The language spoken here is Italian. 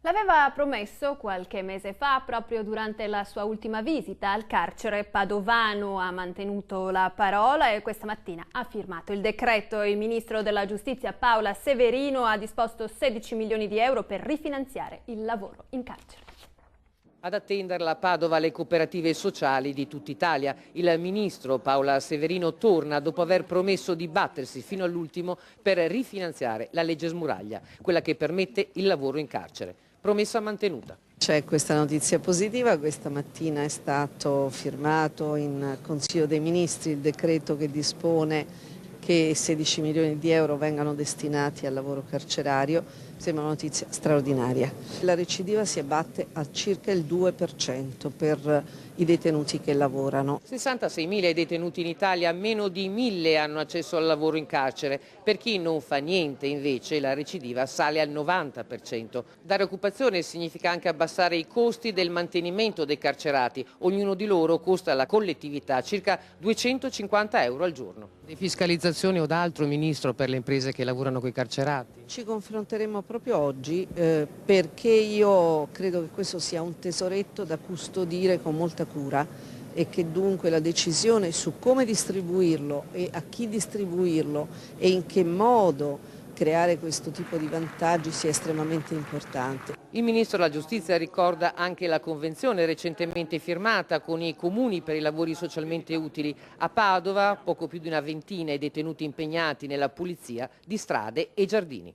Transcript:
L'aveva promesso qualche mese fa, proprio durante la sua ultima visita al carcere padovano. Ha mantenuto la parola e questa mattina ha firmato il decreto. Il ministro della Giustizia Paola Severino ha disposto 16 milioni di euro per rifinanziare il lavoro in carcere. Ad attenderla a Padova le cooperative sociali di tutta Italia. Il ministro Paola Severino torna dopo aver promesso di battersi fino all'ultimo per rifinanziare la legge Smuraglia, quella che permette il lavoro in carcere. Promessa mantenuta. C'è questa notizia positiva, questa mattina è stato firmato in Consiglio dei Ministri il decreto che dispone che 16 milioni di euro vengano destinati al lavoro carcerario. Sembra una notizia straordinaria. La recidiva si abbatte a circa il 2% per i detenuti che lavorano. 66.000 detenuti in Italia, meno di 1.000 hanno accesso al lavoro in carcere. Per chi non fa niente invece la recidiva sale al 90%. Dare occupazione significa anche abbassare i costi del mantenimento dei carcerati. Ognuno di loro costa alla collettività circa 250 euro al giorno. Defiscalizzazione o d'altro, Ministro, per le imprese che lavorano con i carcerati? Ci confronteremo proprio oggi perché io credo che questo sia un tesoretto da custodire con molta cura e che dunque la decisione su come distribuirlo e a chi distribuirlo e in che modo creare questo tipo di vantaggi sia estremamente importante. Il Ministro della Giustizia ricorda anche la convenzione recentemente firmata con i comuni per i lavori socialmente utili. A Padova poco più di una ventina i detenuti impegnati nella pulizia di strade e giardini.